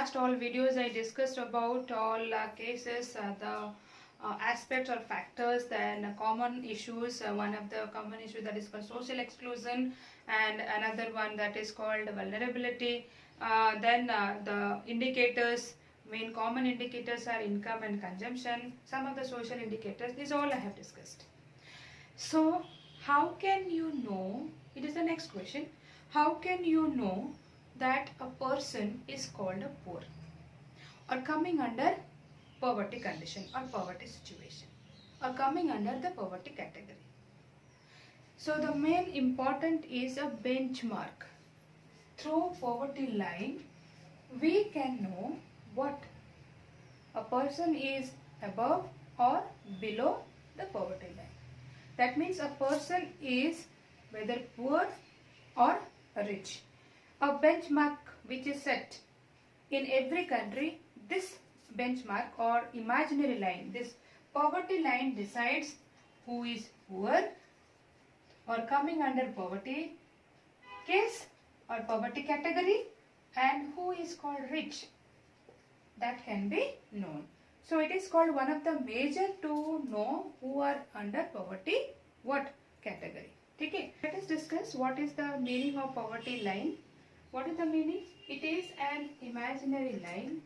last all videos I discussed about all cases, the aspects or factors, then common issues. One of the common issues that is called social exclusion, and another one that is called vulnerability. Then the indicators, main common indicators are income and consumption. Some of the social indicators, these all I have discussed. So how can you know, it is the next question, how can you know that a person is called a poor or coming under poverty condition or poverty situation or coming under the poverty category? So the main important is a benchmark. Through poverty line we can know what a person is above or below the poverty line. That means a person is whether poor or rich. A benchmark which is set in every country, this benchmark or imaginary line, this poverty line decides who is poor or coming under poverty case or poverty category and who is called rich. That can be known. So it is called one of the major to know who are under poverty what category. Okay, let us discuss what is the meaning of poverty line. What is the meaning? It is an imaginary line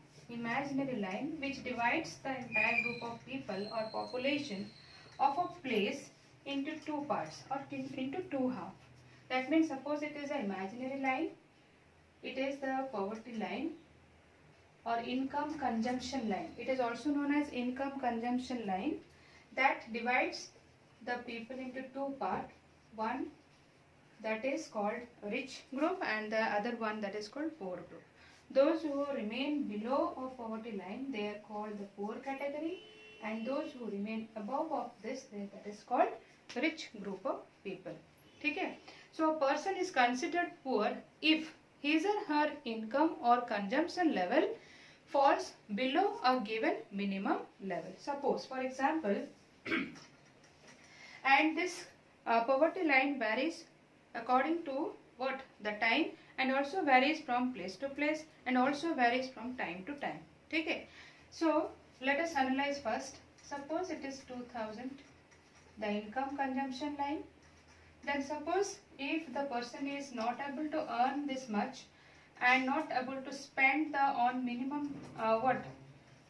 which divides the entire group of people or population of a place into two parts or into two halves. That means suppose it is an imaginary line, it is the poverty line or income consumption line. It is also known as income consumption line that divides the people into two parts. One that is called rich group and the other one that is called poor group. Those who remain below of poverty line, they are called the poor category, and those who remain above of this, that is called rich group of people. Okay? So a person is considered poor if his or her income or consumption level falls below a given minimum level. Suppose for example and this poverty line varies according to what the time and also varies from place to place and also varies from time to time. Okay? So let us analyze first. Suppose it is 2000 the income consumption line. Then suppose if the person is not able to earn this much and not able to spend the on minimum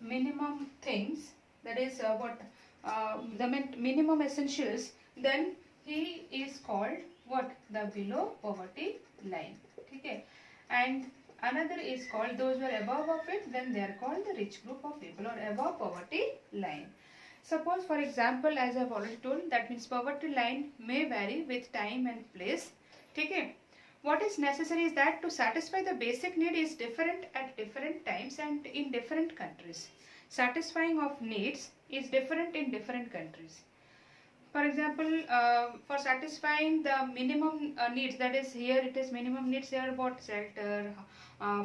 minimum things, that is the minimum essentials, then he is called what? The below poverty line. Okay? And another is called those who are above of it, then they are called the rich group of people or above poverty line. Suppose for example, as I have already told, that means poverty line may vary with time and place. Okay? What is necessary is that to satisfy the basic need is different at different times and in different countries. Satisfying of needs is different in different countries. For example, for satisfying the minimum needs, that is here it is minimum needs, they are about shelter,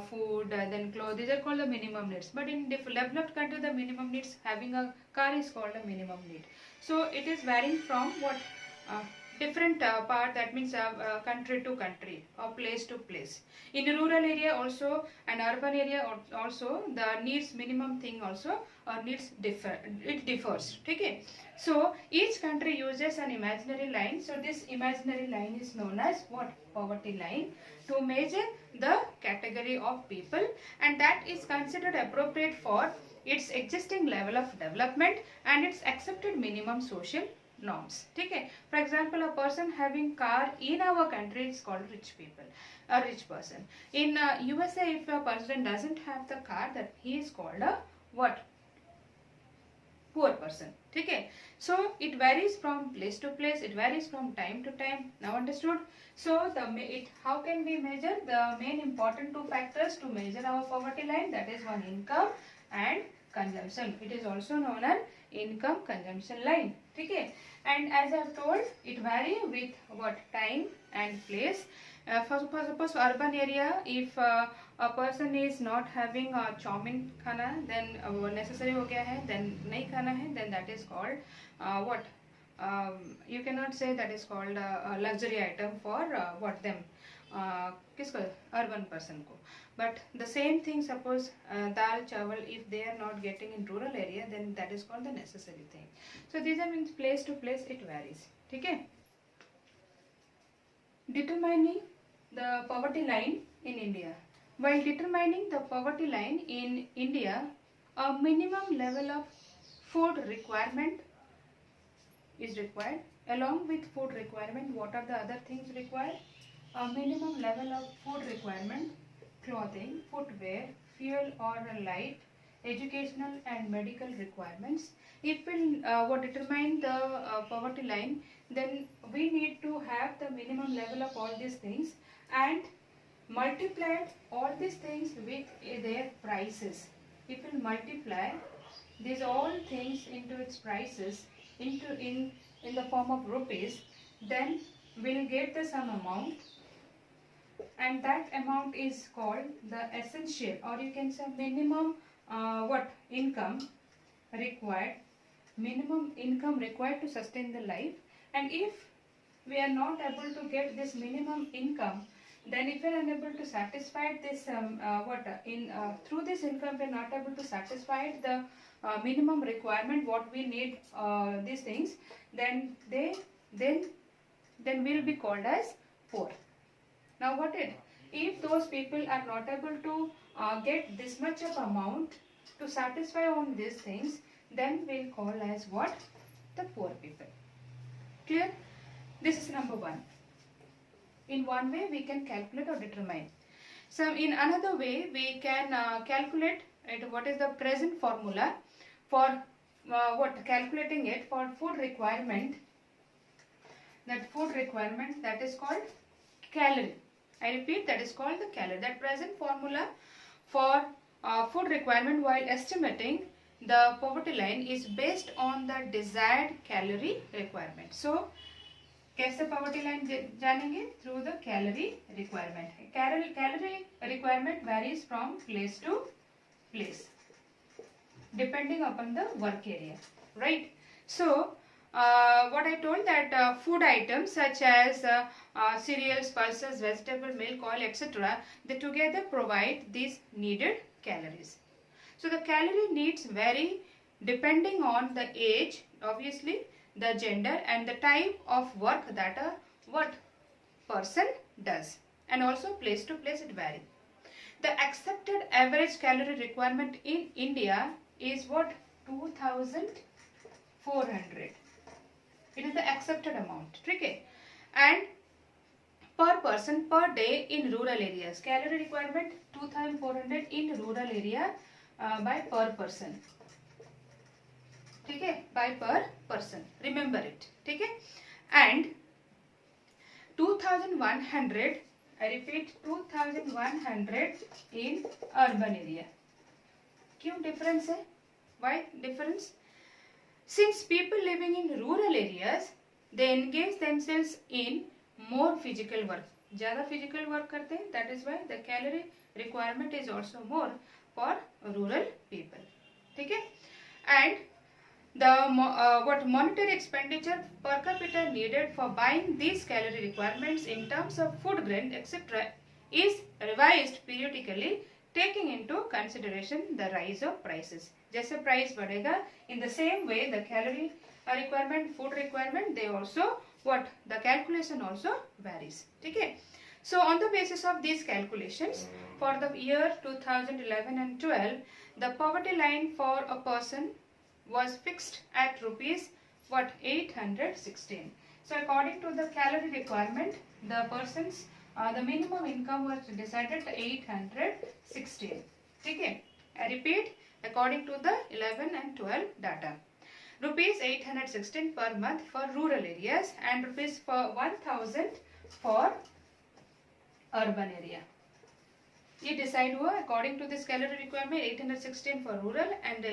food, then clothes, these are called the minimum needs. But in developed country, the minimum needs, having a car is called a minimum need. So it is varying from what? Different part, that means country to country or place to place. In a rural area also and urban area also the needs minimum thing also needs differ, it differs. Okay? So each country uses an imaginary line. So this imaginary line is known as what? Poverty line, to measure the category of people, and that is considered appropriate for its existing level of development and its accepted minimum social norms. Okay? For example, a person having car in our country is called rich people, a rich person. In USA, if a person doesn't have the car, that he is called a what? Poor person. Okay? So it varies from place to place, it varies from time to time. Now understood? So how can we measure? The main important two factors to measure our poverty line, that is one, income and consumption. It is also known as income consumption line. Okay? And as I have told, it varies with what? Time and place. For suppose urban area, if a person is not having a chowmin khana, then necessary ho gaya hai, then nahi khana hai, then that is called what? You cannot say that is called a luxury item for what them. किसको, urban person को. But the same thing suppose dal chawal if they are not getting in rural area then that is called the necessary thing. So these are means place to place it varies. ठीक है. Determining the poverty line in India. While determining the poverty line in India, a minimum level of food requirement is required. Along with food requirement, what are the other things required? A minimum level of food requirement, clothing, footwear, fuel or light, educational and medical requirements. If we determine the poverty line, then we need to have the minimum level of all these things and multiply all these things with their prices. If we multiply these all things into its prices in the form of rupees, then we'll get the some amount, and that amount is called the essential, or you can say minimum income required, minimum income required to sustain the life. And if we are not able to get this minimum income, then if we are unable to satisfy this through this income we are not able to satisfy the minimum requirement what we need, these things, then we'll be called as poor. Now what if those people are not able to get this much of amount to satisfy on these things, then we'll call as what? The poor people. Clear? This is number one. In one way we can calculate or determine. So in another way we can calculate it, what is the present formula for calculating it for food requirement. That food requirement, that is called calorie. I repeat, that is called the calorie. That present formula for food requirement while estimating the poverty line is based on the desired calorie requirement. So कैसे poverty line जानेंगे? Through the calorie requirement. Calorie requirement varies from place to place depending upon the work area, right? So what I told that food items such as cereals, pulses, vegetable, milk, oil, etc., they together provide these needed calories. So the calorie needs vary depending on the age, obviously, the gender and the type of work that a person does, and also place to place it varies. The accepted average calorie requirement in India is what? 2400. It is the accepted amount. Okay? And per person per day in rural areas. Calorie requirement 2400 in rural area by per person. Okay? By per person. Remember it. Okay? And 2100, I repeat, 2100 in urban area. क्यों difference है? Why difference? Since people living in rural areas, they engage themselves in more physical work. ज़्यादा physical work करते हैं. That is why the calorie requirement is also more for rural people. ठीक है? And the monetary expenditure per capita needed for buying these calorie requirements in terms of food grain etc. is revised periodically, taking into consideration the rise of prices. जैसे price बढ़ेगा, in the same way the calorie requirement, food requirement, they also the calculation also varies. Okay? So on the basis of these calculations for the year 2011 and 12, the poverty line for a person was fixed at rupees 816. So according to the calorie requirement, the person's the minimum income was decided at 816. Okay? I repeat, according to the 11 and 12 data. Rupees 816 per month for rural areas and rupees for 1000 for urban area. ये decide हुआ according to this calorie requirement 816 for rural and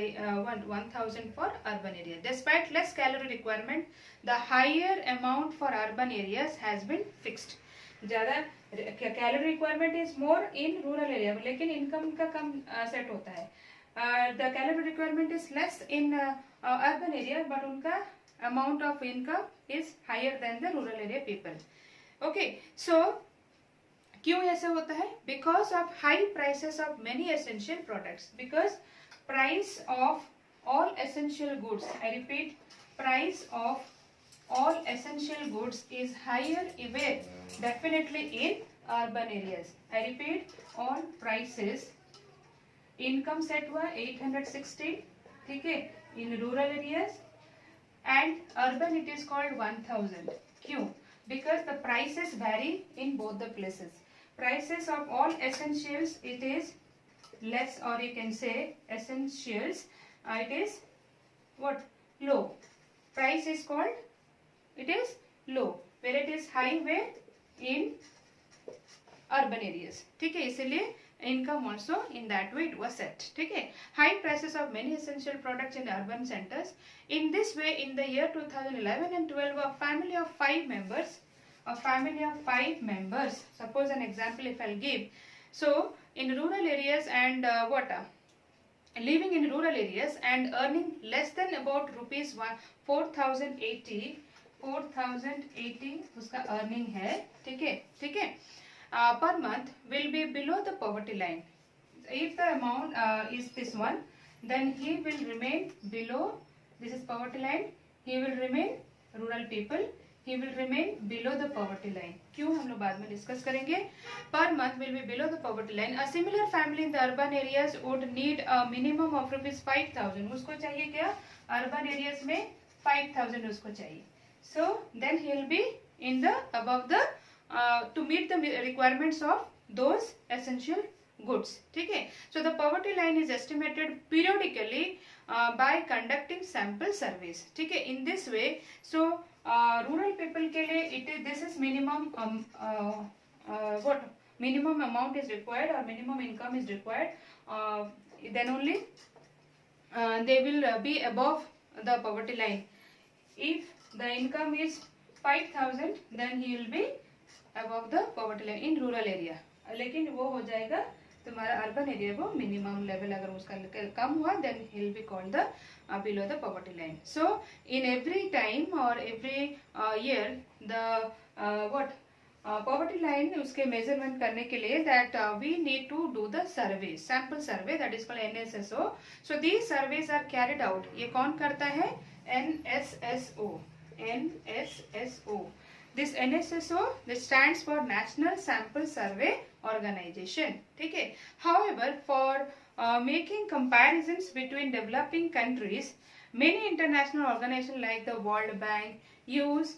1000 for urban area. Despite less calorie requirement, the higher amount for urban areas has been fixed. ज़्यादा calorie requirement is more in rural area, लेकिन income का कम set होता है. The calorie requirement is less in urban area, but उनका amount of income is higher than the rural area people. Okay, so क्यों ऐसे होता है? Because of high prices of many essential products, because price of all essential goods, I repeat, price of all essential goods is higher where? Definitely in urban areas. I repeat, all prices, income set हुआ 860, ठीक है, in rural areas, and urban it is called 1000. क्यों? Because the prices vary in both the places. Prices of all essentials it is less, or you can say essentials it is what? Low. Price is called, it is low, where it is high where? In urban areas. ठीक है, इसलिए income also in that way it was set. ठीक है, high prices of many essential products in urban centers. In this way, in the year 2011 and 12, a family of 5 members, suppose an example if I'll give. So in rural areas and living in rural areas and earning less than about rupees 4080 उसका earning है, ठीक है, ठीक है, per month will be below the poverty line. If the amount is this one, then he will remain below, this is poverty line, he will remain rural people, he will remain below the poverty line. क्यों, हम लोग बाद में discuss करेंगे. Per month will be below the poverty line. A similar family in the urban areas would need a minimum of rupees 5000. उसको चाहिए क्या? Urban areas में 5000 उसको चाहिए. So then he will be in the above the to meet the requirements of those essential goods. ठीक है. So the poverty line is estimated periodically by conducting sample surveys. ठीक है. In this way, so rural people के लिए it is, this is minimum what minimum amount is required or minimum income is required, then only they will be above the poverty line. If the income is 5000, then he will be above the poverty line in rural area. लेकिन वो हो जाएगा तुम्हारा urban area को minimum level, अगर उसका कम हुआ then he will be called the below the poverty line. So in every time or every year the poverty line उसके measurement करने के लिए that we need to do the survey, sample survey, that is called NSSO. So these surveys are carried out. ये कौन करता है? NSSO. This NSSO, this stands for National Sample Survey Organization. ठीक है. However, for making comparisons between developing countries, many international organizations like the World Bank use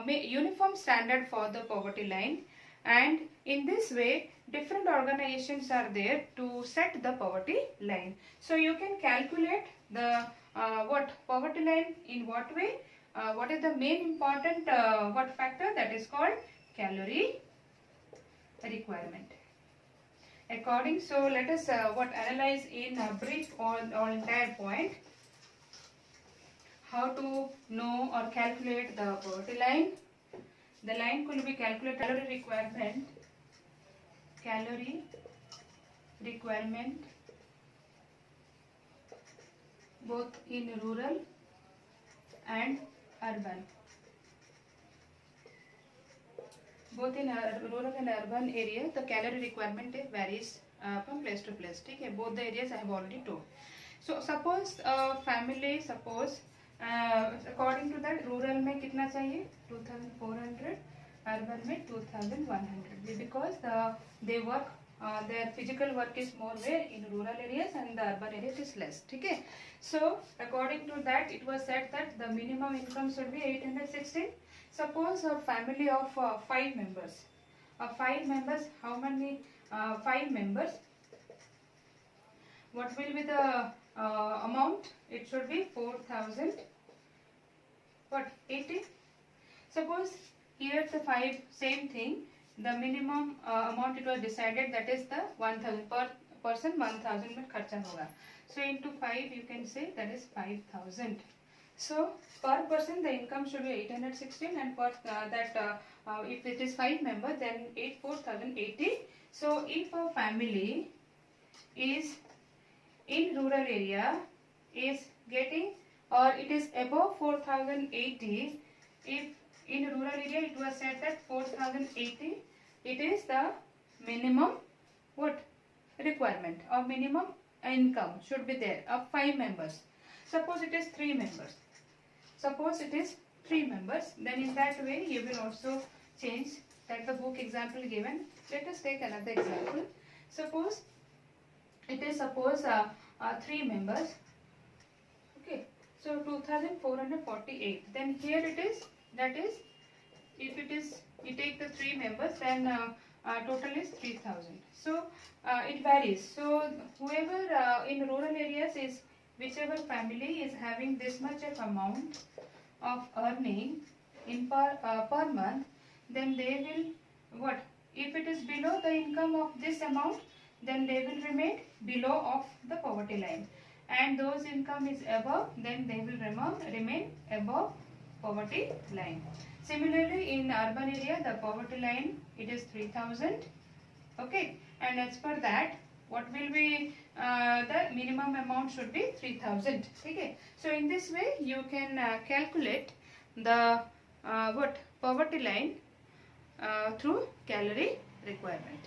uniform standard for the poverty line, and in this way different organizations are there to set the poverty line. So you can calculate the poverty line in what way? What is the main important factor? That is called calorie requirement. According, so let us analyze in brief on entire point. How to know or calculate the poverty line? The line could be calculated calorie requirement both in rural and urban. Both in rural and urban area, the calorie requirement varies from place to place. ठीक है, both the areas I have already told. So suppose family, suppose according to that rural में कितना चाहिए? 2400, urban में 2100, because they work their physical work is more where in rural areas and the urban areas is less. ठीक है. So according to that it was said that the minimum income should be 816. Suppose a family of 5 members. 5 members, how many 5 members? What will be the amount? It should be 4080. Suppose here the 5, same thing. The minimum amount it was decided, that is the 1000 per person, 1000 में खर्चा होगा. So into 5 you can say that is 5000. So per person the income should be 816, and for if it is 5 members then 4080. So if a family is in rural area is getting, or it is above 4080, if in rural area it was said that 4080, it is the minimum what requirement or minimum income should be there of 5 members. Suppose it is 3 members. Suppose it is 3 members, then in that way you will also change that the book example given. Let us take another example. Suppose it is 3 members. Okay, so 2448. Then here it is, that is, if it is you take the 3 members, then total is 3000. So it varies. So whoever in rural areas is, whichever family is having this much of amount of earning in per month, then they will what, if it is below the income of this amount, then they will remain below of the poverty line, and those income is above, then they will remain above poverty line. Similarly, in urban area, the poverty line, it is 3000. Okay, and as per that, what will be the minimum amount should be 3000. Okay, so in this way you can calculate the what poverty line through calorie requirement.